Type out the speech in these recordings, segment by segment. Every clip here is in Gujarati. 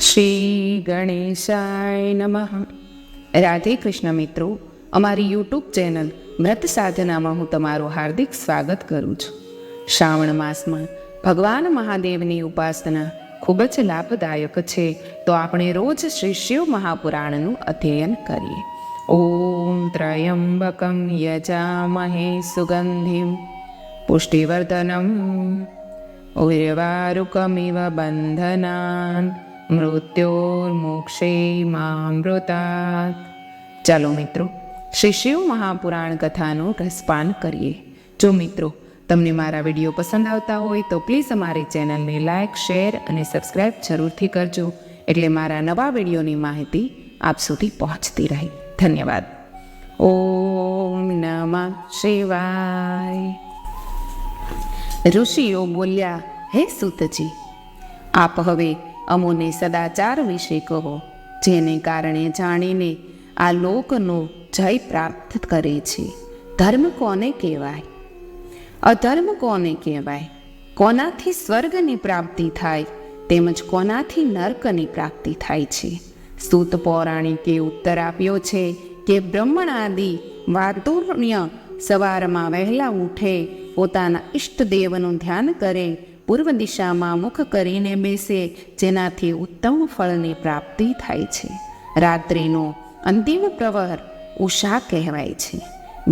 શ્રી ગણેશાય નમઃ. રાધે કૃષ્ણ મિત્રો, અમારી યુટ્યુબ ચેનલ વ્રત સાધનામાં હું તમારું હાર્દિક સ્વાગત કરું છું. શ્રાવણ માસમાં ભગવાન મહાદેવની ઉપાસના ખૂબ જ લાભદાયક છે, તો આપણે રોજ શ્રી શિવ મહાપુરાણનું અધ્યયન કરીએ. ઓમ ત્રયંબકમ યજામહે સુગંધિમ પુષ્ટિવર્ધનમ ઉર્વારુકમિવ બંધનાન મૃત્યોર્મોક્ષે મામૃતાત. ચાલો મિત્રો, શ્રી શિવ મહાપુરાણ કથાનું રસપાન કરીએ. જો મિત્રો તમને મારા વિડીયો પસંદ આવતા હોય તો પ્લીઝ અમારી ચેનલને લાઇક, શેર અને સબસ્ક્રાઈબ જરૂરથી કરજો, એટલે મારા નવા વિડીયોની માહિતી આપ સુધી પહોંચતી રહે. ધન્યવાદ. ઓમ નમઃ શિવાય. ઋષિઓ બોલ્યા, હે સૂતજી, આપ હવે અમોને સદાચાર વિશે કહો, જેને કારણે જાણીને આ લોકનો જય પ્રાપ્ત કરે છે. ધર્મ કોને કહેવાય? અધર્મ કોને કહેવાય? કોનાથી સ્વર્ગની પ્રાપ્તિ થાય તેમજ કોનાથી નર્કની પ્રાપ્તિ થાય છે? સૂત પૌરાણિકે ઉત્તર આપ્યો છે કે બ્રહ્મણાદિ વાતુર્ય સવારમાં વહેલા ઉઠે, પોતાના ઈષ્ટદેવનું ધ્યાન કરે, પૂર્વ દિશામાં મુખ કરીને બેસે, જેનાથી ઉત્તમ ફળની પ્રાપ્તિ થાય છે. રાત્રિનો અંતિમ પ્રહર ઉષા કહેવાય છે.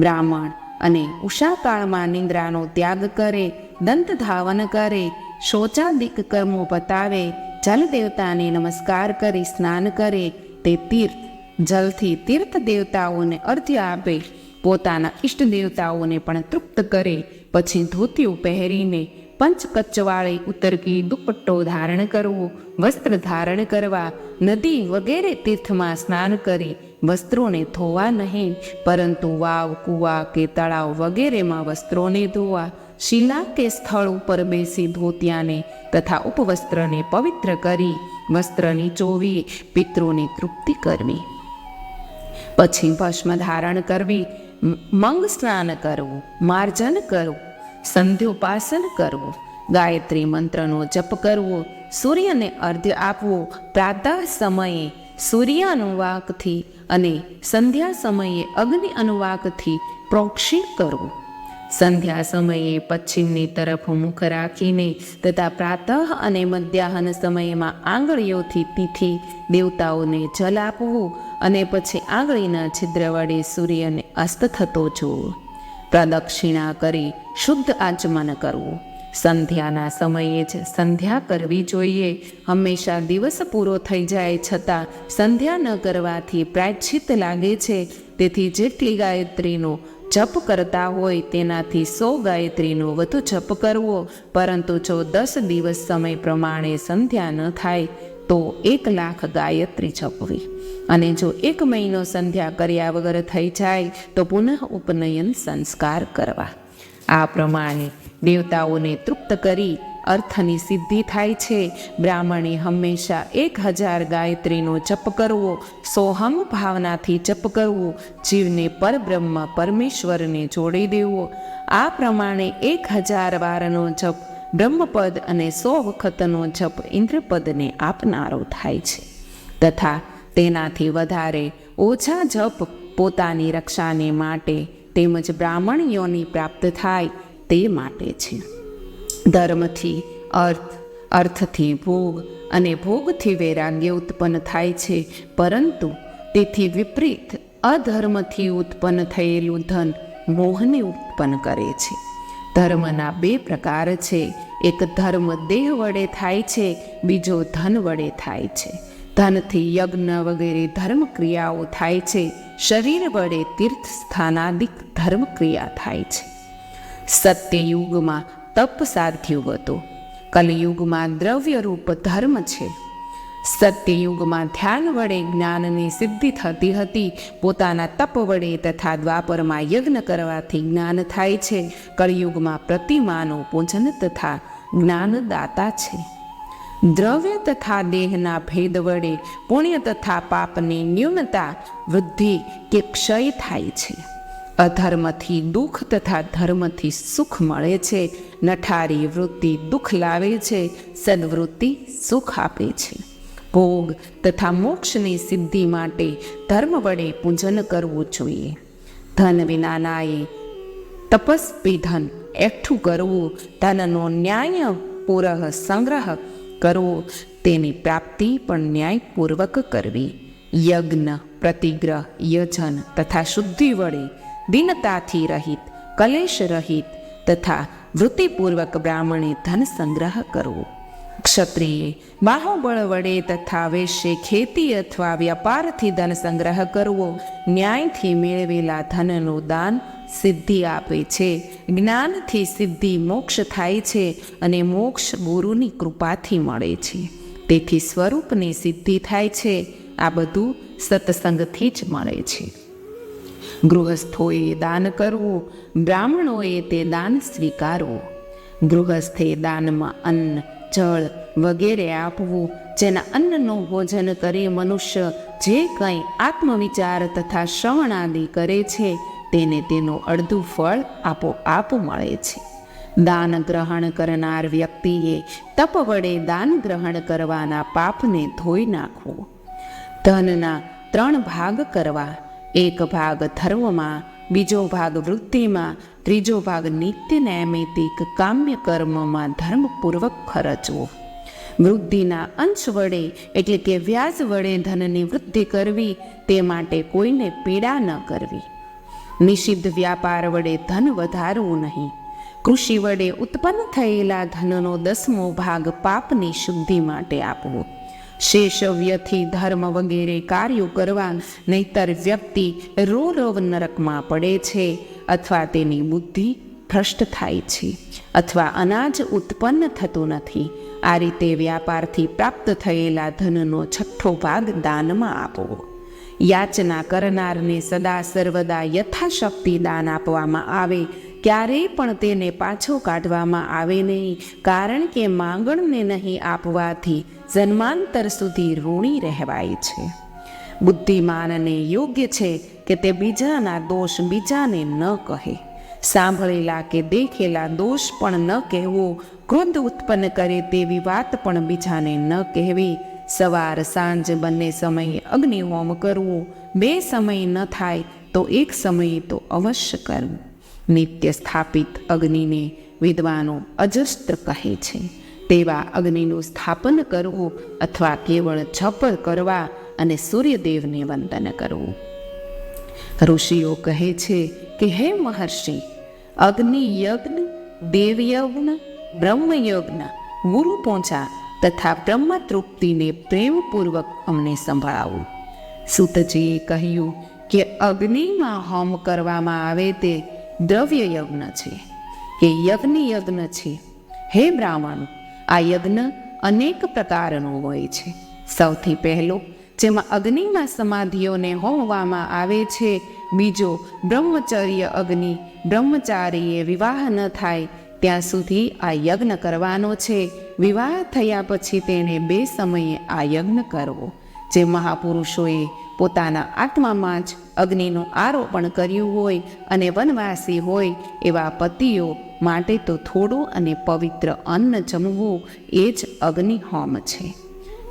બ્રાહ્મણ અને ઉષાકાળમાં નિંદ્રાનો ત્યાગ કરે, દંત ધાવન કરે, શૌચાદિક કર્મો પતાવે, જલદેવતાને નમસ્કાર કરી સ્નાન કરે, તે તીર્થ જલથી તીર્થ દેવતાઓને અર્ધ્ય આપે, પોતાના ઈષ્ટ દેવતાઓને પણ તૃપ્ત કરે, પછી ધોતિયું પહેરીને પંચકચ્ચવાળી ઉતરકી દુપટ્ટો ધારણ કરવો, વસ્ત્ર ધારણ કરવા, નદી વગેરે તીર્થમાં સ્નાન કરી વસ્ત્રોને ધોવા નહીં, પરંતુ વાવ, કૂવા કે તળાવ વગેરેમાં વસ્ત્રોને ધોવા, શિલા કે સ્થળ ઉપર બેસી ધોતિયાને તથા ઉપવસ્ત્રને પવિત્ર કરી વસ્ત્રની ચોવી પિતૃને તૃપ્તિ કરવી, પછી ભસ્મ ધારણ કરવી, મંગ સ્નાન કરવું, માર્જન કરવું, સંધ્યોપાસન કરવું, ગાયત્રી મંત્રનો જપ કરવો, સૂર્યને અર્ધ્ય આપવો, પ્રાતઃ સમયે સૂર્ય અનુવાકથી અને સંધ્યા સમયે અગ્નિ અનુવાકથી પ્રોક્ષી કરવું, સંધ્યા સમયે પશ્ચિમની તરફ મુખ રાખીને તથા પ્રાતઃ અને મધ્યાહન સમયમાં આંગળીઓથી તિથિ દેવતાઓને જલ આપવું, અને પછી આંગળીના છિદ્ર વડે સૂર્યને અસ્ત થતો જોવો. પ્રદક્ષિણા કરી શુદ્ધ આચમન કરવું. સંધ્યાના સમયે જ સંધ્યા કરવી જોઈએ. હંમેશા દિવસ પૂરો થઈ જાય છતાં સંધ્યા ન કરવાથી પ્રાયશ્ચિત લાગે છે. તેથી જેટલી ગાયત્રીનો જપ કરતા હોય તેનાથી 100 ગાયત્રીનો વધુ જપ કરવો. પરંતુ જો 10 દિવસ સમય પ્રમાણે સંધ્યા ન થાય તો 1,00,000 ગાયત્રી જપવી, અને જો 1 મહિનો સંધ્યા કર્યા વગર થઈ જાય તો પુનઃ ઉપનયન સંસ્કાર કરવા. આ પ્રમાણે દેવતાઓને તૃપ્ત કરી અર્થની સિદ્ધિ થાય છે. બ્રાહ્મણે હંમેશા 1000 ગાયત્રીનો જપ કરવો, સોહમ ભાવનાથી જપ કરવો, જીવને પરબ્રહ્મ પરમેશ્વરને જોડી દેવો. આ પ્રમાણે 1000 વારનો જપ બ્રહ્મપદ અને 100 વખતનો જપ ઇન્દ્રપદને આપનારો થાય છે, તથા તેનાથી વધારે ઓછા જપ પોતાની રક્ષાને માટે તેમજ બ્રાહ્મણ યોનિ પ્રાપ્ત થાય તે માટે છે. ધર્મથી અર્થ, અર્થથી ભોગ અને ભોગથી વૈરાગ્ય ઉત્પન્ન થાય છે, પરંતુ તેથી વિપરીત અધર્મથી ઉત્પન્ન થયેલું ધન મોહને ઉત્પન્ન કરે છે. ધર્મના 2 પ્રકાર છે. એક ધર્મ દેહ વડે થાય છે, બીજો ધન વડે થાય છે. ધનથી યજ્ઞ વગેરે ધર્મ ક્રિયાઓ થાય છે. શરીર વડે તીર્થ સ્થાનાદિક ધર્મ ક્રિયા થાય છે. સત્યયુગમાં તપ સાધ્યું હતું, કલયુગમાં દ્રવ્યરૂપ ધર્મ છે. સત્યયુગમાં ધ્યાન વડે જ્ઞાનની સિદ્ધિ થતી હતી, પોતાના તપ વડે, તથા દ્વાપરમાં યજ્ઞ કરવાથી જ્ઞાન થાય છે. કળયુગમાં પ્રતિમાનું પૂજન તથા જ્ઞાનદાતા છે. દ્રવ્ય તથા દેહના ભેદ વડે પુણ્ય તથા પાપની ન્યૂનતા, વૃદ્ધિ કે ક્ષય થાય છે. અધર્મથી દુઃખ તથા ધર્મથી સુખ મળે છે. નઠારી વૃત્તિ દુઃખ લાવે છે, સદવૃત્તિ સુખ આપે છે. ભોગ તથા મોક્ષની સિદ્ધિ માટે ધર્મ વડે પૂજન કરવું જોઈએ. ધન વિનાનાએ તપસ્વી ધન એકઠું કરવું, ધનનો ન્યાયપૂર્વક સંગ્રહ કરવો, તેની પ્રાપ્તિ પણ ન્યાયપૂર્વક કરવી. યજ્ઞ, પ્રતિગ્રહ, યજન તથા શુદ્ધિ વડે દીનતાથી રહિત, કલેશ રહિત તથા વૃત્તિપૂર્વક બ્રાહ્મણે ધન સંગ્રહ કરવો. ક્ષત્રિયે બાહુબળ વડે તથા વૈશ્ય ખેતી અથવા વ્યાપારથી ધન સંગ્રહ કરવો. ન્યાયથી મેળવેલા ધનનું દાન સિદ્ધિ આપે છે. જ્ઞાનથી સિદ્ધિ મોક્ષ થાય છે અને મોક્ષ ગુરુની કૃપાથી મળે છે. તેથી સ્વરૂપની સિદ્ધિ થાય છે. આ બધું સત્સંગથી જ મળે છે. ગૃહસ્થોએ દાન કરવું, બ્રાહ્મણોએ તે દાન સ્વીકારવું. ગૃહસ્થે દાનમાં અન્ન, જળ વગેરે આપવું. જેના અન્નનું ભોજન કરી મનુષ્ય જે કંઈ આત્મવિચાર તથા શ્રવણાદિ કરે છે તેને તેનું અડધું ફળ આપોઆપ મળે છે. દાન ગ્રહણ કરનાર વ્યક્તિએ તપ વડે દાન ગ્રહણ કરવાના પાપને ધોઈ નાખવું. ધનના 3 ભાગ કરવા. એક ભાગ ધર્મમાં, બીજો ભાગ વૃત્તિમાં, ત્રીજો ભાગ નિત્ય નૈમિતિક કામ્ય કર્મમાં ધર્મપૂર્વક ખર્ચવો. વૃદ્ધિના અંશ વડે એટલે કે વ્યાજ વડે ધનની વૃદ્ધિ કરવી, તે માટે કોઈને પીડા ન કરવી. નિષિદ્ધ વ્યાપાર વડે ધન વધારવું નહીં. કૃષિ વડે ઉત્પન્ન થયેલા ધનનો 10મો ભાગ પાપની શુદ્ધિ માટે આપવો. શેષવ્યથી ધર્મ વગેરે કાર્યો કરવા, નહીતર વ્યક્તિ રોરવ નરકમાં પડે છે, અથવા તેની બુદ્ધિ ભ્રષ્ટ થાય છે, અથવા અનાજ ઉત્પન્ન થતું નથી. આ રીતે વ્યાપારથી પ્રાપ્ત થયેલા ધનનો 6થો ભાગ દાનમાં આપવો. યાચના કરનારને સદા સર્વદા યથાશક્તિ દાન આપવામાં આવે. ક્યારેય પણ તેને પાછો કાઢવામાં આવે નહીં, કારણ કે માંગણને નહીં આપવાથી જન્માંતર સુધી ઋણી રહેવાય છે. બુદ્ધિમાનને યોગ્ય છે કે તે બીજાના દોષ બીજાને ન કહે. સાંભળેલા કે દેખેલા દોષ પણ ન કહેવો. ક્રોધ ઉત્પન્ન કરે તેવી વાત પણ બીજાને ન કહેવી. સવાર સાંજ બંને સમયે અગ્નિહોમ કરવું. 2 સમય ન થાય તો 1 સમયે તો અવશ્ય કરવું. નિત્ય સ્થાપિત અગ્નિને વિદ્વાનો અજસ્ત્ર કહે છે. તેવા અગ્નિનું સ્થાપન કરવું અથવા કેવળ જપ કરવા અને સૂર્યદેવને વંદન કરવું. ઋષિઓ કહે છે કે હે મહર્ષિ, અગ્નિ યજ્ઞ, દેવયજ્ઞ, બ્રહ્મયજ્ઞ, ગુરુ પહોંચા તથા બ્રહ્મ તૃપ્તિને પ્રેમપૂર્વક અમને સંભળાવું. સૂતજીએ કહ્યું કે અગ્નિમાં હોમ કરવામાં આવે તે દ્રવ્ય યજ્ઞ છે કે યજ્ઞ યજ્ઞ છે. હે બ્રાહ્મણ, આ યજ્ઞ અનેક પ્રકારનો હોય છે. સૌથી પહેલો, જેમાં અગ્નિમાં સમાધિઓને હોમવામાં આવે છે. બીજો, બ્રહ્મચર્ય અગ્નિ. બ્રહ્મચારીએ વિવાહ ન થાય ત્યાં સુધી આ યજ્ઞ કરવાનો છે. વિવાહ થયા પછી તેને 2 સમયે આ યજ્ઞ કરવો. જે મહાપુરુષોએ પોતાના આત્મામાં જ અગ્નિનું આરોપણ કર્યું હોય અને વનવાસી હોય એવા પતિઓ માટે તો થોડું અને પવિત્ર અન્ન જમવું એ જ અગ્નિહોમ છે.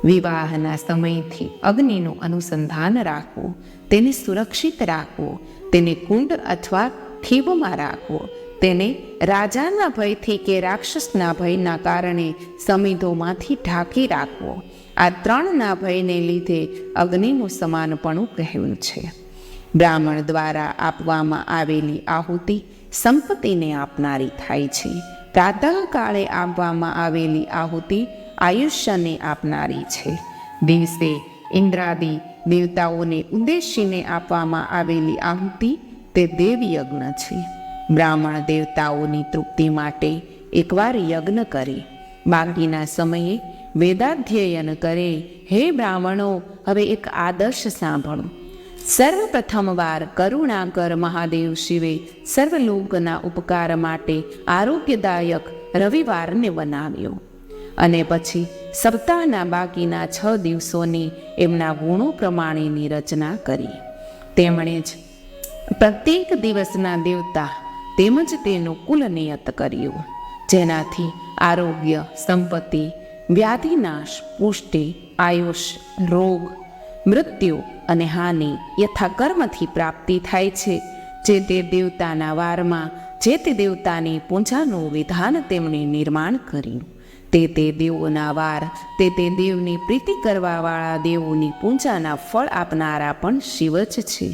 વિવાહના સમયથી અગ્નિનું અનુસંધાન રાખવું, તેને સુરક્ષિત રાખવું, તેને કુંડ અથવા થીવમાં રાખવો, તેને રાજાના ભયથી કે રાક્ષસના ભયના કારણે સમિધોમાંથી ઢાંકી રાખવો. આ 3ના ભયને લીધે અગ્નિનું સમાનપણું કહ્યું છે. બ્રાહ્મણ દ્વારા આપવામાં આવેલી આહુતિ સંપત્તિને આપનારી થાય છે. પ્રાતઃકાળે આપવામાં આવેલી આહુતિ આયુષ્યને આપનારી છે. દિવસે ઇન્દ્રાદિ દેવતાઓને ઉદ્દેશીને આપવામાં આવેલી આહુતિ તે દેવયજ્ઞ છે. બ્રાહ્મણ દેવતાઓની તૃપ્તિ માટે એકવાર યજ્ઞ કરે, બાકીના સમયે વેદાધ્યયન કરે. હે બ્રાહ્મણો, હવે એક આદર્શ સાંભળો. સર્વપ્રથમ વાર કરુણાકર મહાદેવ શિવે સર્વલોકના ઉપકાર માટે આરોગ્યદાયક રવિવારને બનાવ્યો અને પછી સપ્તાહના બાકીના 6 દિવસોની એમના ગુણો પ્રમાણેની રચના કરી. તેમણે જ પ્રત્યેક દિવસના દેવતા તેમજ તેનું કુલ નિયત કર્યું, જેનાથી આરોગ્ય, સંપત્તિ, વ્યાધિનાશ, પુષ્ટિ, આયુષ, રોગ, મૃત્યુ અને હાનિ યથાકર્મથી પ્રાપ્તિ થાય છે. જે તે દેવતાના વારમાં જે તે દેવતાની પૂજાનું વિધાન તેમણે નિર્માણ કર્યું. તે દેવોના વાર તે દેવની પ્રીતિ કરવાવાળા દેવોની પૂજાના ફળ આપનારા પણ શિવ જ છે.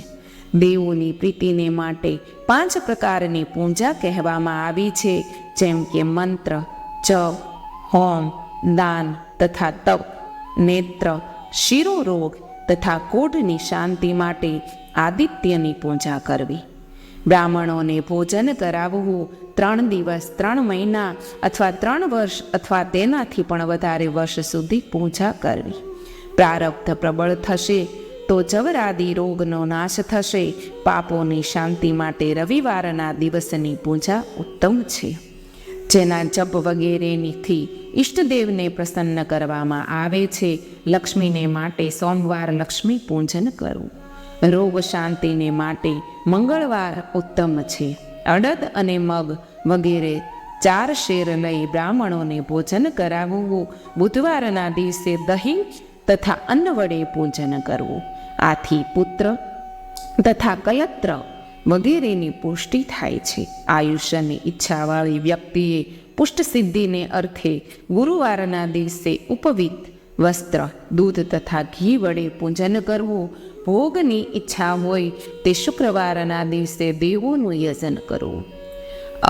દેવોની પ્રીતિને માટે 5 પ્રકારની પૂજા કહેવામાં આવી છે, જેમ કે મંત્ર, જપ, હોમ, દાન તથા તપ, નેત્ર, શિરોરોગ તથા કોઢની શાંતિ માટે આદિત્યની પૂજા કરવી. બ્રાહ્મણોને ભોજન કરાવવું 3 દિવસ, 3 મહિના અથવા 3 વર્ષ અથવા તેનાથી પણ વધારે વર્ષ સુધી પૂજા કરવી. પ્રારબ્ધ પ્રબળ થશે તો જવરાદી રોગનો નાશ થશે. પાપોની શાંતિ માટે રવિવારના દિવસની પૂજા ઉત્તમ છે. જેના જપ વગેરેથી ઈષ્ટદેવને પ્રસન્ન કરવામાં આવે છે. લક્ષ્મીને માટે સોમવાર લક્ષ્મી પૂજન કરવું. રોગ શાંતિને માટે મંગળવાર ઉત્તમ છે. અડદ અને મગ વગેરે 4 શેર લઈ બ્રાહ્મણોને ભોજન કરાવવું. બુધવારના દિવસે દહીં તથા અન્ન વડે પૂજન કરવું. આથી પુત્ર તથા કલત્ર વગેરેની પુષ્ટિ થાય છે. આયુષ્યની ઈચ્છાવાળી વ્યક્તિએ પુષ્ટ સિદ્ધિને અર્થે ગુરુવારના દિવસે ઉપવિત વસ્ત્ર, દૂધ તથા ઘી વડે પૂજન કરવું. ભોગની ઈચ્છા હોય તે શુક્રવારના દિવસે દેવોનું યજન કરવું.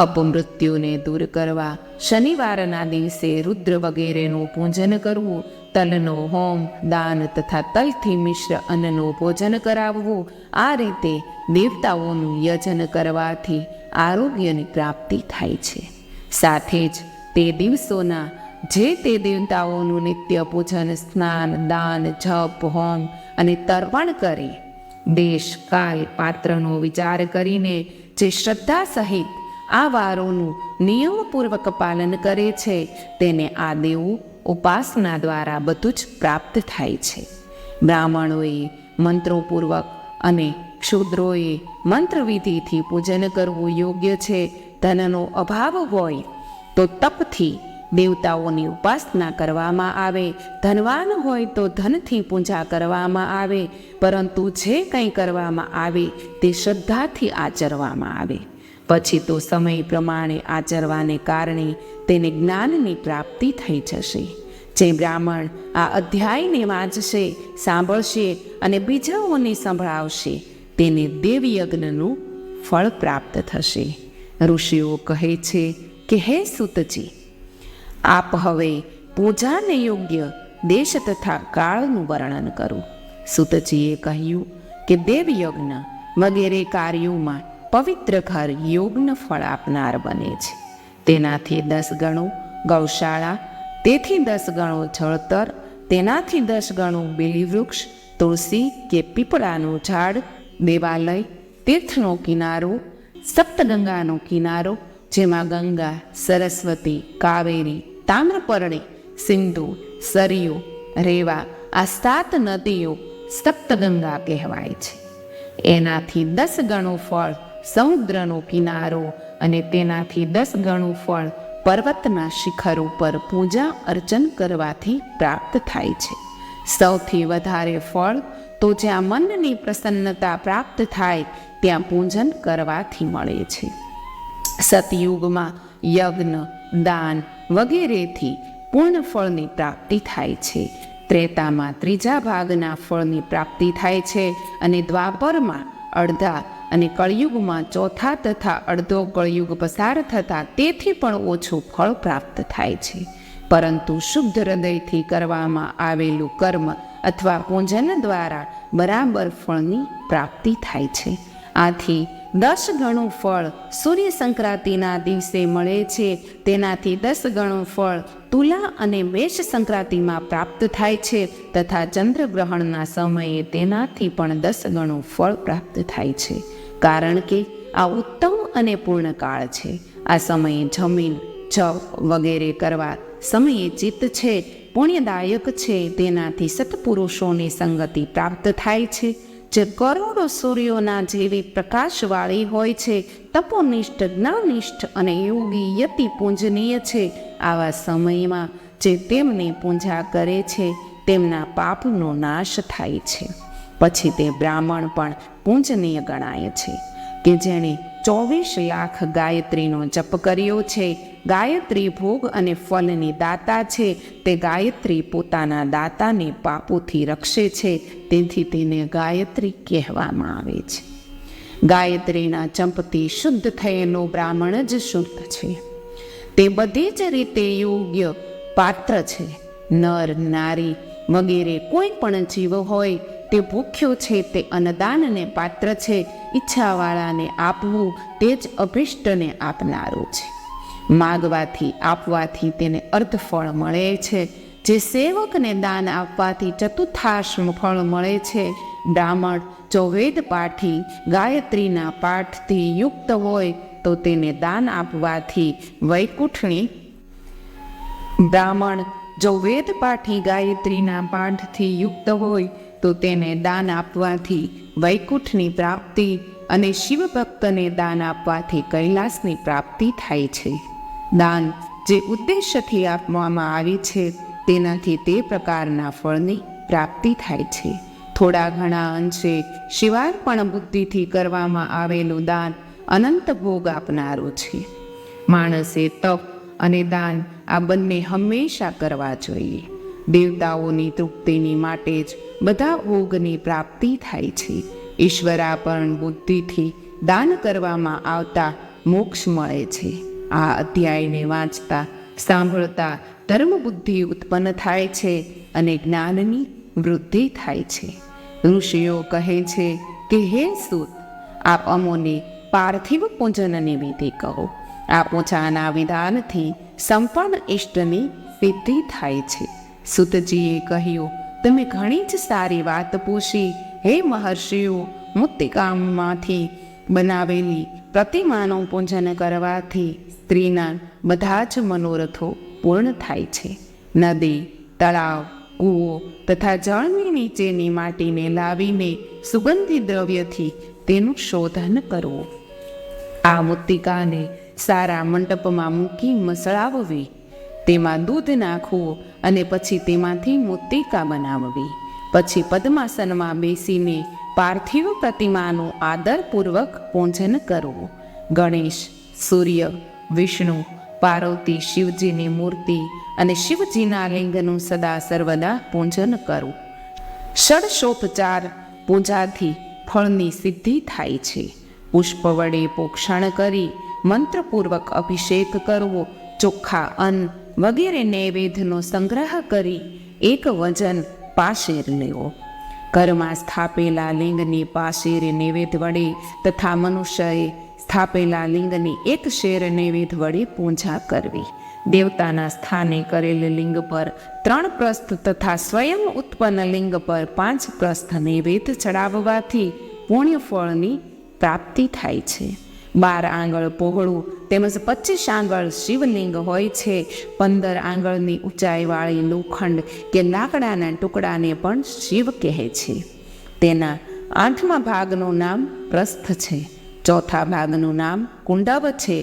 અપમૃત્યુને દૂર કરવા શનિવારના દિવસે રુદ્ર વગેરેનું પૂજન કરવું. તલનો હોમ, દાન તથા તલથી મિશ્ર અન્નનું ભોજન કરાવવું. આ રીતે દેવતાઓનું યજન કરવાથી આરોગ્યની પ્રાપ્તિ થાય છે. સાથે જ તે દિવસોના જે તે દેવતાઓનું નિત્ય પૂજન, સ્નાન, દાન, જપ, હોમ અને તર્પણ કરે. દેશ, કાલ, પાત્રનો વિચાર કરીને જે શ્રદ્ધા સહિત આ વારોનું નિયમપૂર્વક પાલન કરે છે, તેને આ દેવો ઉપાસના દ્વારા બધું જ પ્રાપ્ત થાય છે. બ્રાહ્મણોએ મંત્રોપૂર્વક અને ક્ષુદ્રોએ મંત્રવિધિથી પૂજન કરવું યોગ્ય છે. ધનનો અભાવ હોય તો તપથી દેવતાઓની ઉપાસના કરવામાં આવે. ધનવાન હોય તો ધનથી પૂજા કરવામાં આવે. પરંતુ જે કંઈ કરવામાં આવે તે શ્રદ્ધાથી આચરવામાં આવે. પછી તો સમય પ્રમાણે આચરવાને કારણે તેને જ્ઞાનની પ્રાપ્તિ થઈ જશે. જે બ્રાહ્મણ આ અધ્યાયને વાંચશે, સાંભળશે અને બીજાઓને સંભળાવશે, તેને દેવયજ્ઞનું ફળ પ્રાપ્ત થશે. ઋષિઓ કહે છે કે હે સૂતજી, આપ હવે પૂજાને યોગ્ય દેશ તથા કાળનું વર્ણન કરો. સૂતજીએ કહ્યું કે દેવયજ્ઞ વગેરે કાર્યોમાં પવિત્ર ઘર યોગ્ય ફળ આપનાર બને છે. તેનાથી 10 ગણું ગૌશાળા, તેથી 10 ગણું જળતર, તેનાથી 10 ગણું બિલીવૃક્ષ, તુલસી કે પીપળાનું ઝાડ, દેવાલય, તીર્થનો કિનારો, સપ્તગંગાનો કિનારો, જેમાં ગંગા, સરસ્વતી, કાવેરી, તામ્રપર્ણી, સિંધુ, સરયુ, રેવા આ 7 નદીઓ સપ્તગંગા કહેવાય છે. એનાથી 10 ગણું ફળ સમુદ્રનો કિનારો અને તેનાથી 10 ગણું ફળ પર્વતના શિખર ઉપર પૂજા અર્ચન કરવાથી પ્રાપ્ત થાય છે. સૌથી વધારે ફળ તો જ્યાં મનની પ્રસન્નતા પ્રાપ્ત થાય ત્યાં પૂજન કરવાથી મળે છે. સતયુગમાં યજ્ઞ, દાન વગેરેથી પૂર્ણ ફળની પ્રાપ્તિ થાય છે. ત્રેતામાં 3જા ભાગના ફળની પ્રાપ્તિ થાય છે અને દ્વાપરમાં અડધા અને કળિયુગમાં 4થા તથા અડધો કળિયુગ પસાર થતાં તેથી પણ ઓછું ફળ પ્રાપ્ત થાય છે. પરંતુ શુદ્ધ હૃદયથી કરવામાં આવેલું કર્મ અથવા પૂજન દ્વારા બરાબર ફળની પ્રાપ્તિ થાય છે. આથી 10 ગણું ફળ સૂર્ય સંક્રાંતિના દિવસે મળે છે. તેનાથી 10 ગણું ફળ તુલા અને મેષ સંક્રાંતિમાં પ્રાપ્ત થાય છે તથા ચંદ્રગ્રહણના સમયે તેનાથી પણ 10 ગણું ફળ પ્રાપ્ત થાય છે. કારણ કે આ ઉત્તમ અને પૂર્ણ કાળ છે. આ સમયે જમીન, જપ વગેરે કરવા સમયે ચિત્ત છે, પુણ્યદાયક છે. તેનાથી સત્પુરુષોની સંગતિ પ્રાપ્ત થાય છે, જે કરોડો સૂર્યોના જેવી પ્રકાશવાળી હોય છે. તપોનિષ્ઠ, જ્ઞાનિષ્ઠ અને યોગી યતિ પૂજનીય છે. આવા સમયમાં જે તેમની પૂજા કરે છે તેમના પાપનો નાશ થાય છે. પછી તે બ્રાહ્મણ પણ પૂજનીય ગણાય છે કે જેણે 24 લાખ ગાયત્રીનો જપ કર્યો છે. ગાયત્રી ભોગ અને ફલની દાતા છે. તે ગાયત્રી પોતાના દાતાને પાપોથી રક્ષે છે, તેથી તેને ગાયત્રી કહેવામાં આવે છે. ગાયત્રીના જપથી શુદ્ધ થયેલો બ્રાહ્મણ જ શુદ્ધ છે. તે બધી જ રીતે યોગ્ય પાત્ર છે. નર નારી વગેરે કોઈ પણ જીવ હોય તે ભૂખ્યો છે તે અન્નદાનને પાત્ર છે. ઈચ્છાવાળાને આપવું તે જ અભિષ્ટને આપનારું છે. માગવાથી આપવાથી તેને અર્ધફળ મળે છે. જે સેવકને દાન આપવાથી ચતુર્થાશ્મ ફળ મળે છે. બ્રાહ્મણ જો વેદ પાઠી ગાયત્રીના પાઠથી યુક્ત હોય તો તેને દાન આપવાથી વૈકુંઠની બ્રાહ્મણ જો વેદ પાઠી ગાયત્રીના પાઠથી યુક્ત હોય તો તેને દાન આપવાથી વૈકુંઠની પ્રાપ્તિ અને શિવભક્તને દાન આપવાથી કૈલાસની પ્રાપ્તિ થાય છે. દાન જે ઉદ્દેશ્યથી આપવામાં આવે છે તેનાથી તે પ્રકારના ફળની પ્રાપ્તિ થાય છે. થોડા ઘણા અંશે શિવાર્પણ બુદ્ધિથી કરવામાં આવેલું દાન અનંત ભોગ આપનારું છે. માણસે તપ અને દાન આ બંને હંમેશા કરવા જોઈએ. દેવતાઓની તૃપ્તિની માટે જ બધા ભોગની પ્રાપ્તિ થાય છે. ઈશ્વરાર્પણ બુદ્ધિથી દાન કરવામાં આવતા મોક્ષ મળે છે. આ અધ્યાયને વાંચતા સાંભળતા ધર્મ બુદ્ધિ ઉત્પન્ન થાય છે અને જ્ઞાનની વૃદ્ધિ થાય છે. ઋષિઓ કહે છે કે હે સૂત, આપ અમોને પાર્થિવ પૂજનની વિધિ કહો. આ પૂજાના વિધાનથી સંપન્ન ઇષ્ટની સિદ્ધિ થાય છે. સૂતજીએ કહ્યું, તમે ઘણી જ સારી વાત પૂછી. હે મહર્ષિઓ, મૃત્તિકામાંથી બનાવેલી પ્રતિમાનું પૂજન કરવાથી સ્ત્રીના બધા જ મનોરથો પૂર્ણ થાય છે. નદી, તળાવ, કૂવો તથા જળની નીચેની માટીને લાવીને સુગંધી દ્રવ્યથી તેનું શોધન કરવું. આ મૃત્તિકાને સારા મંડપમાં મૂકી મસળાવવી. તેમાં દૂધ નાખવું અને પછી તેમાંથી મૃત્તિકા બનાવવી. પછી પદ્માસનમાં બેસીને પાર્થિવ પ્રતિમાનું આદરપૂર્વક પૂજન કરવું. ગણેશ, સૂર્ય, વિષ્ણુ, પાર્વતી, શિવજીની મૂર્તિ અને શિવજીના લિંગનું સદા સર્વદા પૂજન કરવું. ષડશોપચાર પૂજાથી ફળની સિદ્ધિ થાય છે. પુષ્પ વડે પોક્ષણ કરી મંત્રપૂર્વક અભિષેક કરવો. ચોખ્ખા અન્ન વગેરે નૈવેદ્યનો સંગ્રહ કરી એક વજન પાશેર લેવો. ઘરમાં સ્થાપેલા લિંગની પાશેર નૈવેદ્ય વડે તથા મનુષ્યએ સ્થાપેલા લિંગની એક શેર નૈવેદ્ય વડે પૂજા કરવી. દેવતાના સ્થાને કરેલ લિંગ પર 3 પ્રસ્થ તથા સ્વયં ઉત્પન્ન લિંગ પર 5 પ્રસ્થ નૈવેદ્ય ચડાવવાથી પુણ્ય ફળની પ્રાપ્તિ થાય છે. 12 આંગળ પહોળું તેમજ 25 આંગળ શિવલિંગ હોય છે. 15 આંગળની ઊંચાઈવાળી લોખંડ કે લાકડાના ટુકડાને પણ શિવ કહે છે. તેના 8મા ભાગનું નામ પ્રસ્થ છે. 4થા ભાગનું નામ કુંડવ છે.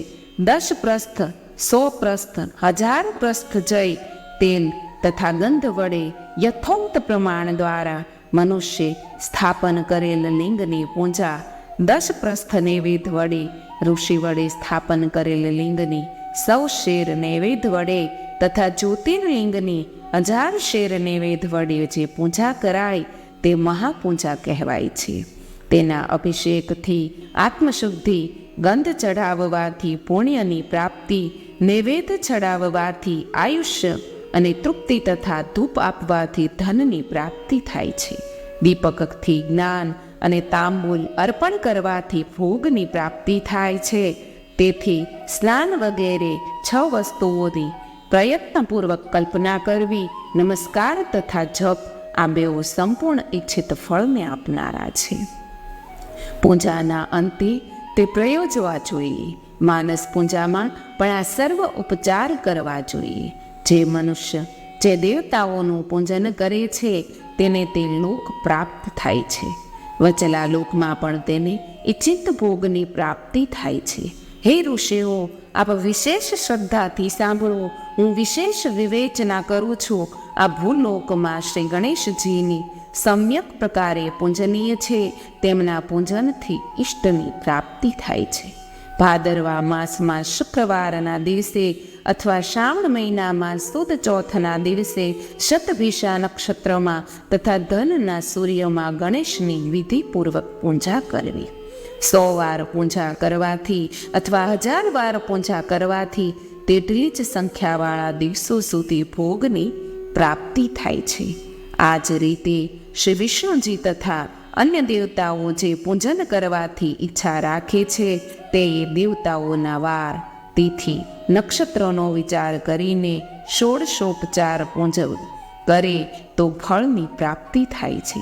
10 પ્રસ્થ, 100 પ્રસ્થ, 1000 પ્રસ્થ જઈ તેલ તથા ગંધ વડે યથોક્ત પ્રમાણ દ્વારા મનુષ્ય સ્થાપન કરેલ લિંગની પૂજા 10 પ્રસ્થ નૈવેદ્ય વડે, ઋષિ વડે સ્થાપન કરેલ લિંગની 100 શેર નૈવેદ્ય વડે તથા જ્યોતિર્લિંગની 1000 શેર નૈવેદ્ય વડે જે પૂજા કરાય તે મહાપૂજા કહેવાય છે. તેના અભિષેકથી આત્મશુદ્ધિ, ગંધ ચઢાવવાથી પુણ્યની પ્રાપ્તિ, નૈવેદ્ય ચઢાવવાથી આયુષ્ય અને તૃપ્તિ તથા ધૂપ આપવાથી ધનની પ્રાપ્તિ થાય છે. દીપકથી જ્ઞાન અને તાંબૂલ અર્પણ કરવાથી ભોગની પ્રાપ્તિ થાય છે. તેથી સ્નાન વગેરે 6 વસ્તુઓની પ્રયત્નપૂર્વક કલ્પના કરવી, નમસ્કાર તથા જપ આ બેઓ સંપૂર્ણ ઈચ્છિત ફળને આપનારા છે. પૂજાના અંતે તે પ્રયોજવા જોઈએ. માનસ પૂજામાં પણ આ સર્વ ઉપચાર કરવા જોઈએ. જે મનુષ્ય જે દેવતાઓનું પૂજન કરે છે તેને તે લોક પ્રાપ્ત થાય છે. વચલા લોકમાં પણ તેને ઇચ્છિત ભોગની પ્રાપ્તિ થાય છે. હે ઋષિઓ, આપ વિશેષ શ્રદ્ધાથી સાંભળો. હું વિશેષ વિવેચના કરું છું. આ ભૂલોકમાં શ્રી ગણેશજીની સમ્યક પ્રકારે પૂજનીય છે. તેમના પૂજનથી ઈષ્ટની પ્રાપ્તિ થાય છે. ભાદરવા માસમાં શુક્રવારના દિવસે અથવા શ્રાવણ મહિનામાં સુદ ચોથના દિવસે શતભિષા નક્ષત્રમાં તથા ધનના સૂર્યમાં ગણેશની વિધિપૂર્વક પૂજા કરવી. 100 વાર પૂજા કરવાથી અથવા 1000 વાર પૂજા કરવાથી તેટલી જ સંખ્યાવાળા દિવસો સુધી ભોગની પ્રાપ્તિ થાય છે. આ જ રીતે શ્રી વિષ્ણુજી તથા અન્ય દેવતાઓ જે પૂજન કરવાથી ઈચ્છા રાખે છે તે દેવતાઓના વાર, તિથિ, નક્ષત્રનો વિચાર કરીને ષોડશોપચાર પૂજન કરે તો ફળની પ્રાપ્તિ થાય છે.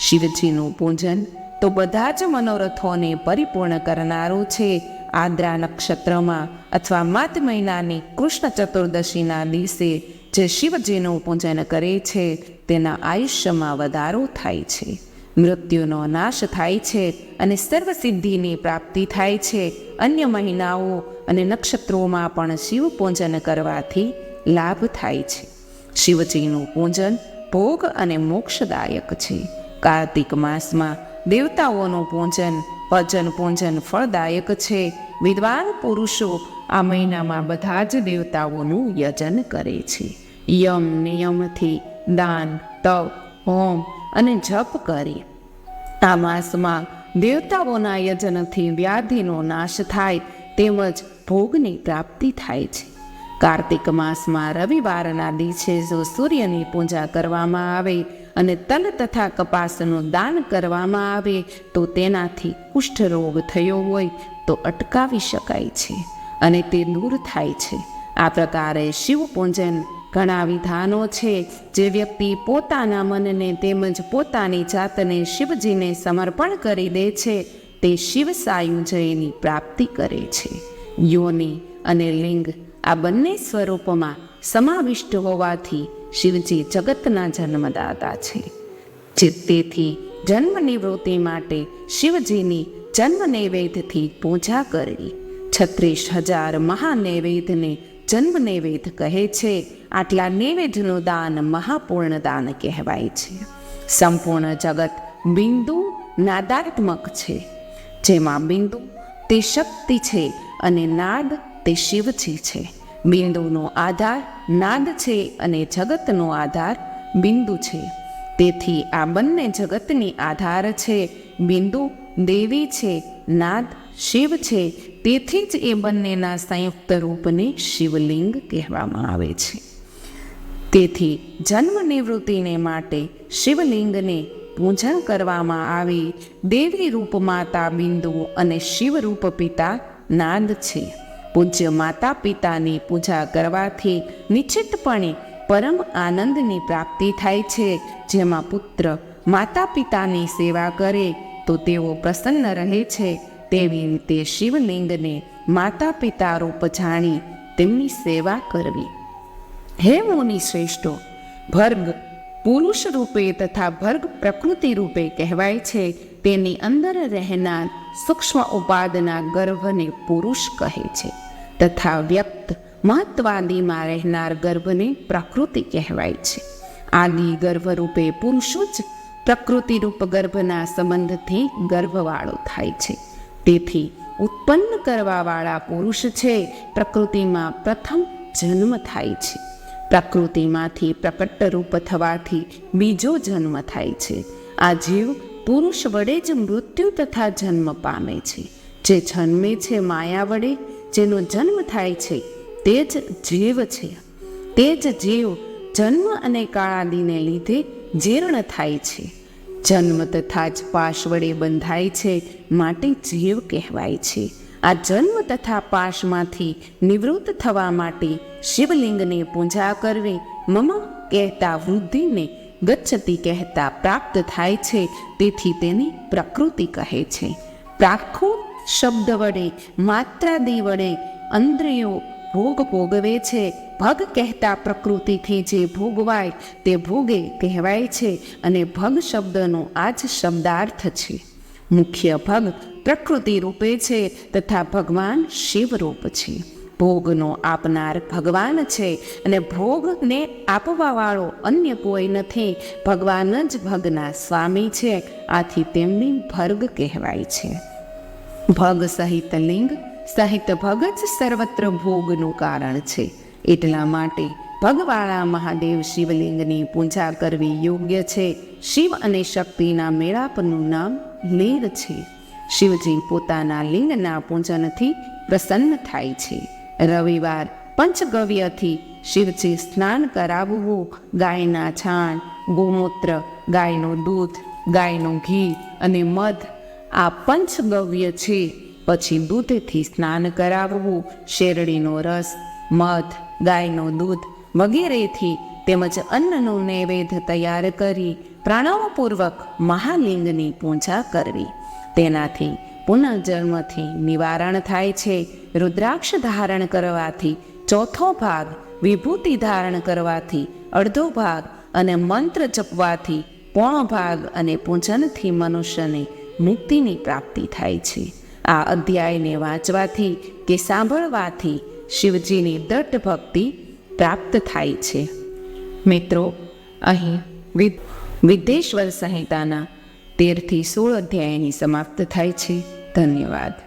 શિવજીનું પૂજન તો બધા જ મનોરથોને પરિપૂર્ણ કરનારું છે. આદ્રા નક્ષત્રમાં અથવા માત મહિનાની કૃષ્ણ ચતુર્દશીના દિવસે જે શિવજીનું પૂજન કરે છે તેના આયુષ્યમાં વધારો થાય છે, મૃત્યુનો નાશ થાય છે અને સર્વસિદ્ધિની પ્રાપ્તિ થાય છે. અન્ય મહિનાઓ અને નક્ષત્રોમાં પણ શિવ પૂજન કરવાથી લાભ થાય છે. શિવજીનું પૂજન ભોગ અને મોક્ષદાયક છે. કાર્તિક માસમાં દેવતાઓનું પૂજન, ભજન પૂજન ફળદાયક છે. વિદ્વાન પુરુષો આ મહિનામાં બધા જ દેવતાઓનું યજન કરે છે. યમ નિયમથી દાન, તપ, હોમ અને જપ કરે. આ માસમાં દેવતાઓના યજનથી વ્યાધિનો નાશ થાય તેમજ ભોગની પ્રાપ્તિ થાય છે. કાર્તિક માસમાં રવિવારના દિવસે જો સૂર્યની પૂજા કરવામાં આવે અને તલ તથા કપાસનું દાન કરવામાં આવે તો તેનાથી કુષ્ઠરોગ થયો હોય તો અટકાવી શકાય છે અને તે દૂર થાય છે. આ પ્રકારે શિવ પૂજન ઘણા વિધાનો છે. જે વ્યક્તિ પોતાના મનને તેમજ પોતાની જાતને શિવજીને સમર્પણ કરી દે છે તે શિવ સાયુજ્યની પ્રાપ્તિ કરે છે. યોનિ અને લિંગ આ બંને સ્વરૂપમાં સમાવિષ્ટ હોવાથી શિવજી જગતના જન્મદાતા છે. તેથી જન્મ નિવૃત્તિ માટે શિવજીની જન્મ નૈવેદ્યથી પૂજા કરવી. 36,000 મહાનૈવેદ્યને જન્મ નૈવેદ્ય કહે છે. આટલા નૈવેદ્યનું દાન મહાપૂર્ણ દાન કહેવાય છે. સંપૂર્ણ જગત બિંદુ નાદાત્મક છે, જેમાં બિંદુ તે શક્તિ છે અને નાદ તે શિવજી છે. બિંદુનો આધાર નાદ છે અને જગતનો આધાર બિંદુ છે. તેથી આ બંને જગતની આધાર છે. બિંદુ દેવી છે, નાદ શિવ છે. તેથી જ એ બંનેના સંયુક્ત રૂપને શિવલિંગ કહેવામાં આવે છે. તેથી જન્મ નિવૃત્તિને માટે શિવલિંગને પૂજન કરવામાં આવે. દેવી રૂપ માતા બિંદુ અને શિવ રૂપ પિતા નાદ છે. પૂજ્ય માતા પિતાની પૂજા કરવાથી નિશ્ચિતપણે પરમ આનંદની પ્રાપ્તિ થાય છે. જેમાં પુત્ર માતા પિતાની સેવા કરે તો તેઓ પ્રસન્ન રહે છે. તેવી રીતે શિવલિંગને માતા પિતા રૂપ જાણી તેમની સેવા કરવી. હે મુનિ શ્રેષ્ઠો, ભર્ગ પુરુષ રૂપે તથા ભર્ગ પ્રકૃતિ રૂપે કહેવાય છે. તેની અંદર રહેનાર સૂક્ષ્મ ઉપાદના ગર્ભને પુરુષ કહે છે તથા વ્યક્ત મહત્વાદીમાં રહેનાર ગર્ભને પ્રકૃતિ કહેવાય છે. આદિ ગર્ભરૂપે પુરુષો જ પ્રકૃતિ રૂપ ગર્ભના સંબંધથી ગર્ભવાળો થાય છે. તેથી ઉત્પન્ન કરવાવાળા પુરુષ છે. પ્રકૃતિમાં પ્રથમ જન્મ થાય છે. પ્રકૃતિમાંથી પ્રકટ રૂપ થવાથી બીજો જન્મ થાય છે. આ જીવ પુરુષ વડે જ મૃત્યુ તથા જન્મ પામે છે. જે જન્મે છે માયા વડે, જેનો જન્મ થાય છે તે જ જીવ છે. તે જ જીવ જન્મ અને કાળાદીને લીધે જીર્ણ થાય છે. જન્મ તથા જ પાશ વડે બંધાય છે, માટે જીવ કહેવાય છે. આ જન્મ તથા પાશમાંથી નિવૃત્ત થવા માટે શિવલિંગને પૂજા કરવી. મમ કહેતા વૃદ્ધિને ગચ્છતિ કહેતા પ્રાપ્ત થાય છે. તેથી તેની પ્રકૃતિ કહે છે. પ્રાકૃત શબ્દ વડે માત્રાદી વડે ઇન્દ્રિયો ભોગ ભોગવે છે. ભગ કહેતા પ્રકૃતિથી જે ભોગવાય તે ભોગે કહેવાય છે અને ભગ શબ્દનો આ જ શબ્દાર્થ છે. મુખ્ય ભગ પ્રકૃતિ રૂપે છે તથા ભગવાન શિવ રૂપ છે. ભોગનો આપનાર ભગવાન છે અને ભોગને આપવાવાળો અન્ય કોઈ નથી. ભગવાન જ ભગના સ્વામી છે. આથી તેમની ભર્ગ કહેવાય છે. ભગ સહિત લિંગ સહિત ભગ જ સર્વત્ર ભોગનું કારણ છે. એટલા માટે ભગવાળા મહાદેવ શિવલિંગની પૂજા કરવી યોગ્ય છે. શિવ અને શક્તિના મેળાપનું નામ લિંગ છે. શિવજી પોતાના લિંગના પૂજનથી પ્રસન્ન થાય છે. રવિવાર પંચગવ્યથી શિવજી સ્નાન કરાવવું, ગાયના છાણ, ગોમૂત્ર, ગાયનું દૂધ, ગાયનું ઘી અને મધ આ પંચગવ્ય છે. પછી દૂધથી સ્નાન કરાવવું, શેરડીનો રસ, મધ, ગાયનું દૂધ વગેરેથી તેમજ અન્નનું નૈવેદ્ય તૈયાર કરી પ્રણવપૂર્વક મહાલિંગની પૂજા કરવી. તેનાથી પુનર્જન્મથી નિવારણ થાય છે. રુદ્રાક્ષ ધારણ કરવાથી ચોથો ભાગ, વિભૂતિ ધારણ કરવાથી અડધો ભાગ અને મંત્ર જપવાથી પોણો ભાગ અને પૂજનથી મનુષ્યને મુક્તિની પ્રાપ્તિ થાય છે. આ અધ્યાયને વાંચવાથી કે સાંભળવાથી શિવજીની દૃઢ ભક્તિ પ્રાપ્ત થાય છે. મિત્રો, અહીં વિદ્યેશ્વર સંહિતાના 13 થી 16 અધ્યાયની સમાપ્ત થાય છે. ધન્યવાદ.